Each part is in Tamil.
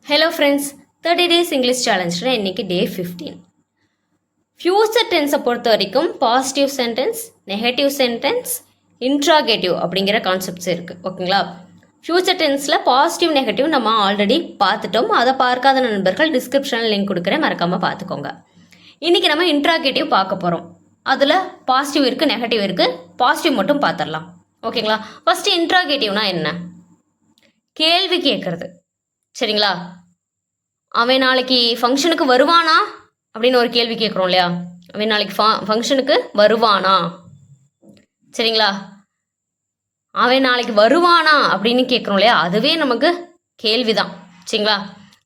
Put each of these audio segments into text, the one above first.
Hello friends, 30 days English challenge இன்னைக்கு day 15. Future tense பொறுத்த வரைக்கும் positive sentence, negative sentence, interrogative அப்படிங்கிற கான்செப்ட்ஸ் இருக்குது. ஓகேங்களா? ஃபியூச்சர் டென்ஸில் பாசிட்டிவ் நெகட்டிவ் நம்ம ஆல்ரெடி பார்த்துட்டோம். அதை பார்க்காத நண்பர்கள் டிஸ்கிரிப்ஷனில் லிங்க் கொடுக்குறேன், மறக்காமல் பார்த்துக்கோங்க. இன்றைக்கி நம்ம இன்ட்ராகேட்டிவ் பார்க்க போகிறோம். அதில் பாசிட்டிவ் இருக்குது, நெகட்டிவ் இருக்குது. பாசிட்டிவ் மட்டும் பார்த்துடலாம். ஓகேங்களா? ஃபஸ்ட்டு இன்ட்ராகேட்டிவ்னா என்ன? கேள்வி கேட்குறது. சரிங்களா? அவன் நாளைக்கு ஃபங்க்ஷனுக்கு வருவானா அப்படின்னு ஒரு கேள்வி கேட்குறோம் இல்லையா? அவன் நாளைக்கு ஃபங்க்ஷனுக்கு வருவானா? சரிங்களா? அவன் நாளைக்கு வருவானா அப்படின்னு கேட்குறோம் இல்லையா? அதுவே நமக்கு கேள்வி தான். சரிங்களா?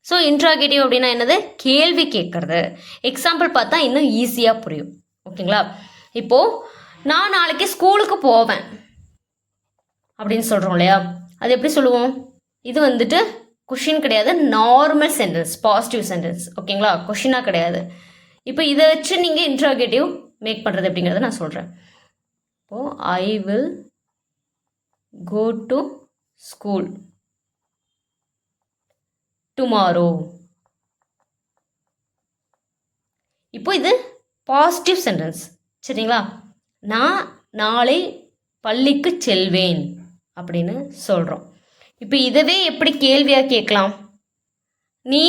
ஸோ இன்ட்ராகேட்டிவ் அப்படின்னா என்னது? கேள்வி கேட்குறது. எக்ஸாம்பிள் பார்த்தா இன்னும் ஈஸியாக புரியும். ஓகேங்களா? இப்போது நான் நாளைக்கு ஸ்கூலுக்கு போவேன் அப்படின்னு சொல்கிறோம் இல்லையா? அது எப்படி சொல்லுவோம்? இது வந்துட்டு கொஷின் கிடையாது, நார்மல் சென்டென்ஸ், பாசிட்டிவ் சென்டென்ஸ். ஓகேங்களா? கொஷினாக கிடையாது. இப்போ இதை வச்சு நீங்கள் இன்ட்ராகேட்டிவ் மேக் பண்ணுறது அப்படிங்கிறத நான் சொல்கிறேன். இப்போது I will go to school tomorrow. இப்போ இது பாசிட்டிவ் சென்டென்ஸ். சரிங்களா? நான் நாளை பள்ளிக்கு செல்வேன் அப்படின்னு சொல்கிறோம். இப்போ இதவே எப்படி கேள்வியாக கேட்கலாம்? நீ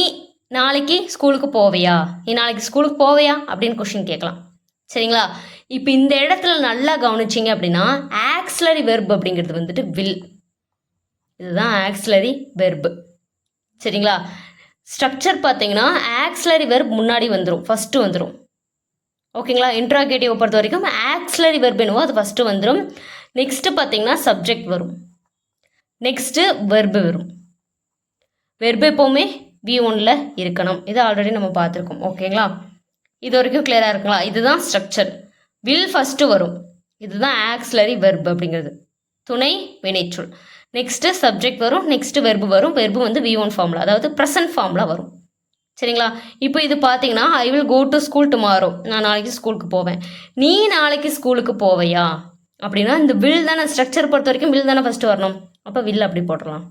நாளைக்கு ஸ்கூலுக்கு போவையா? நீ நாளைக்கு ஸ்கூலுக்கு போவையா அப்படின்னு கொஷின் கேட்கலாம். சரிங்களா? இப்போ இந்த இடத்துல நல்லா கவனிச்சிங்க அப்படின்னா ஆக்ஸிலரி வெர்ப் அப்படிங்கிறது வந்துட்டு வில். இதுதான் ஆக்ஸிலரி வெர்பு. சரிங்களா? ஸ்ட்ரக்சர் பார்த்தீங்கன்னா ஆக்ஸிலரி வெர்ப் முன்னாடி வந்துடும், ஃபஸ்ட்டு வந்துடும். ஓகேங்களா? இன்ட்ராகேட்டிவ் பொறுத்த வரைக்கும் ஆக்ஸிலரி வெர்ப் என்னவோ அது ஃபஸ்ட்டு வந்துடும். நெக்ஸ்ட்டு பார்த்தீங்கன்னா சப்ஜெக்ட் வரும், நெக்ஸ்ட்டு வெர்பு வரும். வெர்பு எப்போவுமே V1ல் இருக்கணும். இது ஆல்ரெடி நம்ம பார்த்துருக்கோம். ஓகேங்களா? இது வரைக்கும் கிளியராக இருக்குங்களா? இதுதான் ஸ்ட்ரக்சர். வில் ஃபஸ்ட்டு வரும். இதுதான் ஆக்ஸிலரி வெர்பு அப்படிங்கிறது, துணை வினைச்சொல். நெக்ஸ்ட்டு சப்ஜெக்ட் வரும், நெக்ஸ்ட்டு வெர்பு வரும். வெர்பு வந்து V1 ஃபார்மில், அதாவது ப்ரெசன்ட் ஃபார்மில் வரும். சரிங்களா? இப்போ இது பார்த்தீங்கன்னா I will go to school tomorrow. நான் நாளைக்கு ஸ்கூலுக்கு போவேன். நீ நாளைக்கு ஸ்கூலுக்கு போவையா அப்படின்னா இந்த வில் தானே, ஸ்ட்ரக்சர் பொறுத்த வரைக்கும் வில் தானே ஃபஸ்ட்டு வரணும். அப்போ வில் அப்படி போட்டுடலாம்,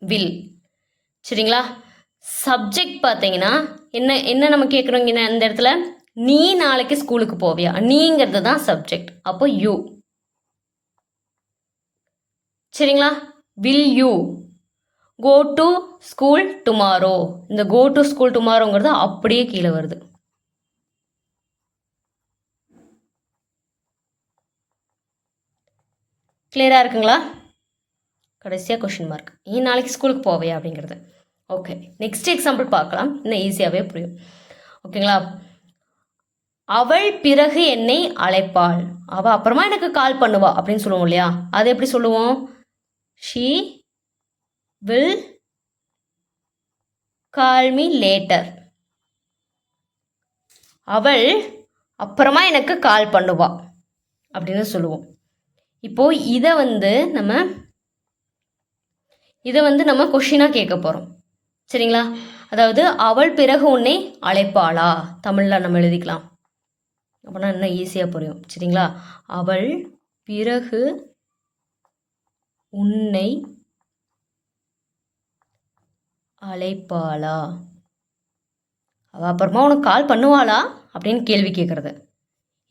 வில். சரிங்களா? சப்ஜெக்ட் பார்த்தீங்கன்னா என்ன என்ன நம்ம கேட்குறோங்க இந்த இடத்துல? நீ நாளைக்கு ஸ்கூலுக்கு போவியா? நீங்கிறது தான் சப்ஜெக்ட். அப்போ யூ. சரிங்களா? Will you go to school tomorrow. இந்த கோ டு ஸ்கூல் டுமாரோங்கிறது அப்படியே கீழே வருது. கிளியராக இருக்குங்களா? கடைசியாக கொஷின் மார்க். நீ நாளைக்கு ஸ்கூலுக்கு போவையா அப்படிங்கிறது. ஓகே, நெக்ஸ்ட் எக்ஸாம்பிள் பார்க்கலாம், இன்னும் ஈஸியாகவே புரியும். ஓகேங்களா? அவள் பிறகு என்னை அழைப்பாள். அவள் அப்புறமா எனக்கு கால் பண்ணுவா அப்படின்னு சொல்லுவோம் இல்லையா? அது எப்படி சொல்லுவோம்? She will call me later. அவள் அப்புறமா எனக்கு கால் பண்ணுவா அப்படின்னு சொல்லுவோம். இப்போது இதை வந்து நம்ம கொஷினாக கேட்க போகிறோம். சரிங்களா? அதாவது அவள் பிறகு உன்னை அழைப்பாளா, தமிழில் நம்ம எழுதிக்கலாம். அப்படின்னா இன்னும் ஈஸியாக புரியும். சரிங்களா? அவள் பிறகு உன்னை அழைப்பாளா, அவள் அப்புறமா உனக்கு கால் பண்ணுவாளா அப்படின்னு கேள்வி கேட்குறது.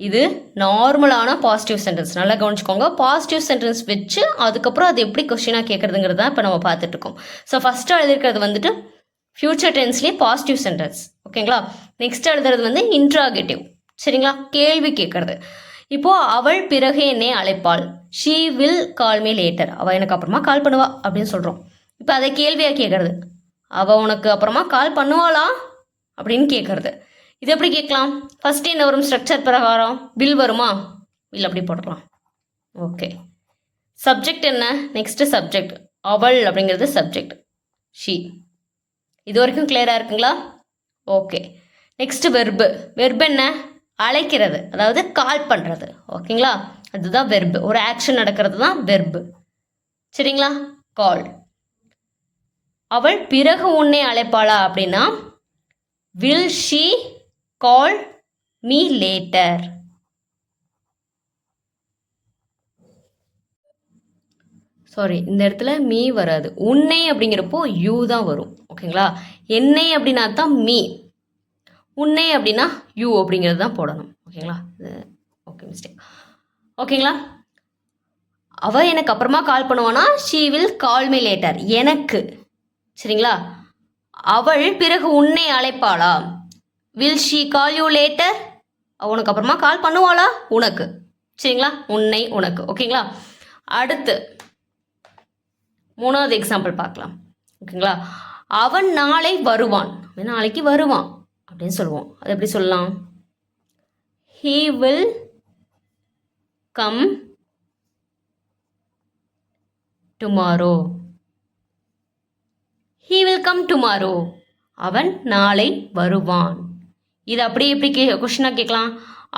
இது நார்மலான பாசிட்டிவ் சென்டென்ஸ். நல்லா கவனிச்சுக்கோங்க. பாசிட்டிவ் சென்டென்ஸ் வச்சு அதுக்கப்புறம் அது எப்படி கொஸ்டினாக கேட்குறதுங்கிறது தான் இப்போ நம்ம பார்த்துட்ருக்கோம். ஸோ ஃபஸ்ட்டு எழுதிருக்கிறது வந்துட்டு ஃப்யூச்சர் டென்ஸ்லேயே பாசிட்டிவ் சென்டென்ஸ். ஓகேங்களா? நெக்ஸ்ட் எழுதுறது வந்து இன்ட்ராகேட்டிவ். சரிங்களா? கேள்வி கேட்குறது. இப்போது அவள் பிறகு என்னை அழைப்பாள், she will call me later. அவள் எனக்கு அப்புறமா கால் பண்ணுவா அப்படின்னு சொல்கிறோம். இப்போ அதை கேள்வியாக கேட்குறது. அவள் உனக்கு அப்புறமா கால் பண்ணுவாளா அப்படின்னு கேட்குறது. இது எப்படி கேட்கலாம்? ஃபஸ்ட்டு என்ன வரும்? ஸ்ட்ரக்சர் பிரகாரம் வில் வருமா? வில் அப்படி போடலாம். ஓகே, சப்ஜெக்ட் என்ன? நெக்ஸ்ட்டு சப்ஜெக்ட் அவள் அப்படிங்கிறது சப்ஜெக்ட், ஷீ. இது வரைக்கும் கிளியராக இருக்குங்களா? Okay, next verb. வெர்பு என்ன? அழைக்கிறது, அதாவது கால் பண்ணுறது. ஓகேங்களா? அதுதான் வெர்பு. ஒரு ஆக்ஷன் நடக்கிறது தான் வெர்பு. சரிங்களா? கால். அவள் பிறகு உன்னை அழைப்பாளா அப்படின்னா will she call me later. Sorry, இந்த இடத்துல மீ வராது. உன்னை அப்படிங்கிறப்போ யூ தான் வரும். ஓகேங்களா? என்னை அப்படின்னா தான் மீ, உன்னை அப்படின்னா யூ அப்படிங்கிறது தான் போடணும். ஓகேங்களா? Okay, mistake. ஓகேங்களா? அவள் எனக்கு அப்புறமா கால் பண்ணுவானா, she will call me later, எனக்கு. சரிங்களா? அவள் பிறகு உன்னை அழைப்பாளா, will she call you later, உனக்கு அப்புறமா கால் பண்ணுவாளா, உனக்கு. சரிங்களா? உன்னை, உனக்கு. ஓகேங்களா? அடுத்து 3வது எக்ஸாம்பிள் பார்க்கலாம். ஓகேங்களா? அவன் நாளை வருவான், அவன் நாளைக்கு வருவான் அப்படின்னு சொல்லுவோம். அது எப்படி சொல்லலாம்? he will come tomorrow, he will come tomorrow, அவன் நாளை வருவான். இது அப்படியே எப்படி கொஸ்டினாக கேட்கலாம்?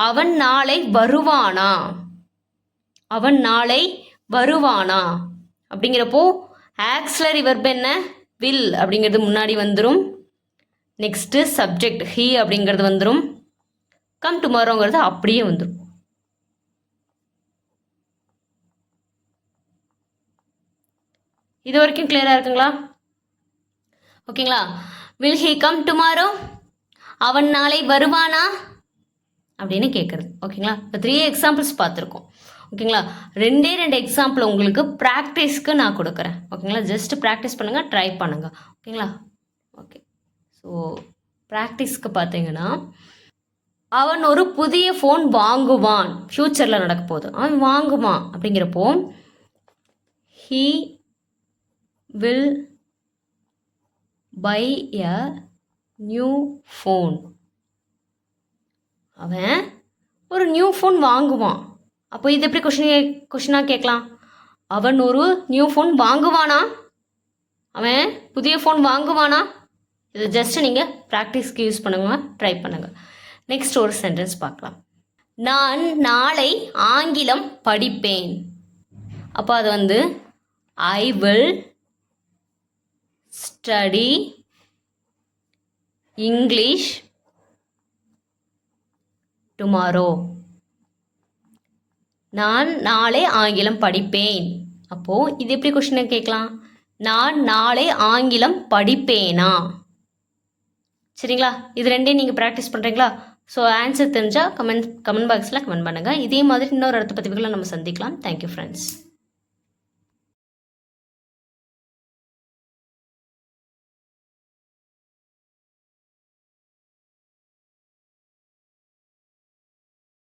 அவன் நாளை வருவானா, அவன் நாளை வருவானா அப்படிங்கிறப்போ ஆக்ஸிலரி வெர்ப் என்ன, வில் அப்படிங்கிறது முன்னாடி வந்துடும். நெக்ஸ்ட்டு சப்ஜெக்ட் ஹீ அப்படிங்கிறது வந்துடும். கம் டுமாரோங்கிறது அப்படியே வந்துடும். இது வரைக்கும் கிளியராக இருக்குங்களா? ஓகேங்களா? வில் ஹீ கம் டுமாரோ, அவன் நாளை வருவானா அப்படின்னு கேட்குறது. ஓகேங்களா? இப்போ 3 எக்ஸாம்பிள்ஸ் பார்த்துருக்கோம். ஓகேங்களா? 2 எக்ஸாம்பிள் உங்களுக்கு ப்ராக்டிஸ்க்கு நான் கொடுக்குறேன். ஓகேங்களா? ஜஸ்ட் ப்ராக்டிஸ் பண்ணுங்கள், ட்ரை பண்ணுங்கள். ஓகேங்களா? ஓகே, ஸோ ப்ராக்டிஸ்க்கு பார்த்தீங்கன்னா, அவன் ஒரு புதிய ஃபோன் வாங்குவான், ஃப்யூச்சரில் நடக்க போகுது, அவன் வாங்குவான் அப்படிங்கிறப்போ he will buy a new phone, அவன் ஒரு நியூ ஃபோன் வாங்குவான். அப்போ இது எப்படி கொஷினாக கேட்கலாம்? அவன் ஒரு நியூ ஃபோன் வாங்குவானா, அவன் புதிய ஃபோன் வாங்குவானா? இது ஜஸ்ட் நீங்கள் ப்ராக்டிஸ்க்கு யூஸ் பண்ணுங்க, ட்ரை பண்ணுங்கள். நெக்ஸ்ட் ஒரு சென்டென்ஸ் பார்க்கலாம். நான் நாளை ஆங்கிலம் படிப்பேன். அப்போ அது வந்து I will study English tomorrow. நான் நாளை ஆங்கிலம் படிப்பேன். அப்போது இது எப்படி கொஸ்டினை கேட்கலாம்? நான் நாளை ஆங்கிலம் படிப்பேனா? சரிங்களா? இது 2 நீங்கள் ப்ராக்டிஸ் பண்ணுறீங்களா? ஸோ ஆன்சர் தெரிஞ்சால் கமெண்ட் பாக்ஸில் கமெண்ட் பண்ணுங்கள். இதே மாதிரி இன்னொரு அடுத்த பதிவுகளை நம்ம சந்திக்கலாம். Thank you friends.